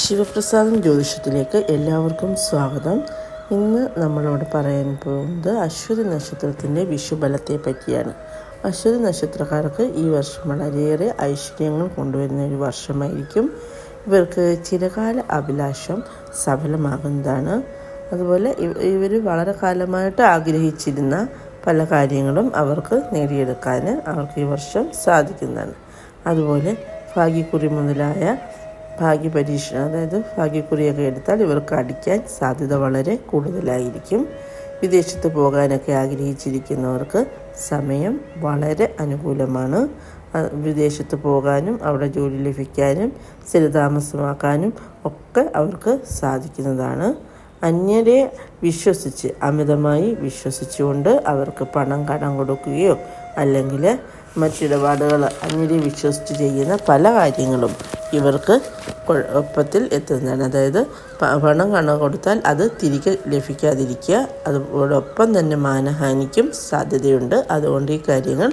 ശിവപ്രസാദം ജ്യോതിഷത്തിലേക്ക് എല്ലാവർക്കും സ്വാഗതം. ഇന്ന് നമ്മളോട് പറയാൻ പോകുന്നത് അശ്വതി നക്ഷത്രത്തിൻ്റെ വിഷുബലത്തെ പറ്റിയാണ്. അശ്വതി നക്ഷത്രക്കാർക്ക് ഈ വർഷം വളരെയേറെ ഐശ്വര്യങ്ങൾ കൊണ്ടുവരുന്ന ഒരു വർഷമായിരിക്കും. ഇവർക്ക് ചിരകാല അഭിലാഷം സഫലമാകുന്നതാണ്. അതുപോലെ ഇവർ വളരെ കാലമായിട്ട് ആഗ്രഹിച്ചിരുന്ന പല കാര്യങ്ങളും അവർക്ക് നേടിയെടുക്കാൻ അവർക്ക് ഈ വർഷം സാധിക്കുന്നതാണ്. അതുപോലെ ഭാഗ്യക്കുറി മുതലായ ഭാഗ്യപരീക്ഷണം, അതായത് ഭാഗ്യക്കുറിയൊക്കെ എടുത്താൽ ഇവർക്ക് അടിക്കാൻ സാധ്യത വളരെ കൂടുതലായിരിക്കും. വിദേശത്ത് പോകാനൊക്കെ ആഗ്രഹിച്ചിരിക്കുന്നവർക്ക് സമയം വളരെ അനുകൂലമാണ്. വിദേശത്ത് പോകാനും അവിടെ ജോലി ലഭിക്കാനും സ്ഥിരതാമസമാക്കാനും ഒക്കെ അവർക്ക് സാധിക്കുന്നതാണ്. അന്യരെ വിശ്വസിച്ച് അമിതമായി വിശ്വസിച്ചുകൊണ്ട് അവർക്ക് പണം കടം കൊടുക്കുകയോ അല്ലെങ്കിൽ മറ്റിടപാടുകൾ അന്യരെ വിശ്വസിച്ച് ചെയ്യുന്ന പല കാര്യങ്ങളും ഇവർക്ക് കുഴപ്പത്തിൽ എത്തുന്നതാണ്. അതായത് പണം കടം കൊടുത്താൽ അത് തിരികെ ലഭിക്കാതിരിക്കുക, അതോടൊപ്പം തന്നെ മാനഹാനിക്കും സാധ്യതയുണ്ട്. അതുകൊണ്ട് ഈ കാര്യങ്ങൾ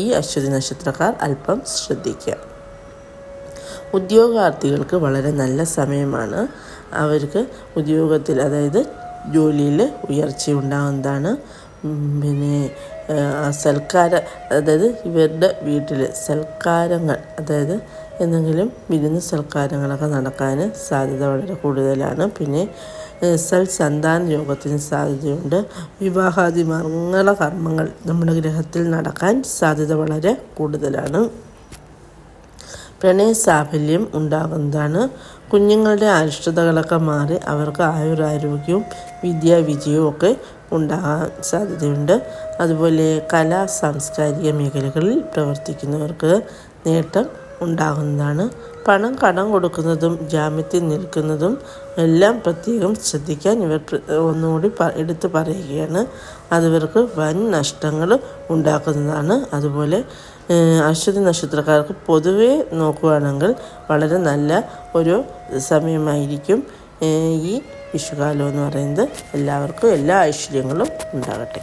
ഈ അശ്വതി നക്ഷത്രക്കാർ അല്പം ശ്രദ്ധിക്കുക. ഉദ്യോഗാർത്ഥികൾക്ക് വളരെ നല്ല സമയമാണ്. അവർക്ക് ഉദ്യോഗത്തിൽ, അതായത് ജോലിയിൽ ഉയർച്ച ഉണ്ടാകുന്നതാണ്. പിന്നെ അതായത് ഇവരുടെ വീട്ടിൽ സൽക്കാരങ്ങൾ, അതായത് എന്തെങ്കിലും വിരുന്ന് സൽക്കാരങ്ങളൊക്കെ നടക്കാൻ സാധ്യത വളരെ കൂടുതലാണ്. പിന്നെ സന്താന യോഗത്തിന് സാധ്യതയുണ്ട്. വിവാഹാദി മംഗളകർമ്മങ്ങൾ നമ്മുടെ ഗ്രഹത്തിൽ നടക്കാൻ സാധ്യത വളരെ കൂടുതലാണ്. പ്രണയ സാഫല്യം ഉണ്ടാകുന്നതാണ്. കുഞ്ഞുങ്ങളുടെ അരിഷ്ടതകളൊക്കെ മാറി അവർക്ക് ആയുരാരോഗ്യവും വിദ്യാവിജയവും ഒക്കെ ഉണ്ടാകാൻ സാധ്യതയുണ്ട്. അതുപോലെ കലാ സാംസ്കാരിക മേഖലകളിൽ പ്രവർത്തിക്കുന്നവർക്ക് നേട്ടം ഉണ്ടാകുന്നതാണ്. പണം കടം കൊടുക്കുന്നതും ജാമ്യത്തിൽ നിൽക്കുന്നതും എല്ലാം പ്രത്യേകം ശ്രദ്ധിക്കാൻ ഇവർ ഒന്നുകൂടി എടുത്തു പറയുകയാണ്. അതിവർക്ക് വൻ നഷ്ടങ്ങൾ ഉണ്ടാക്കുന്നതാണ്. അതുപോലെ അശ്വതി നക്ഷത്രക്കാർക്ക് പൊതുവെ നോക്കുകയാണെങ്കിൽ വളരെ നല്ല ഒരു സമയമായിരിക്കും ഈ വിഷുകാലം എന്ന് പറയുന്നത്. എല്ലാവർക്കും എല്ലാ ഐശ്വര്യങ്ങളും ഉണ്ടാകട്ടെ.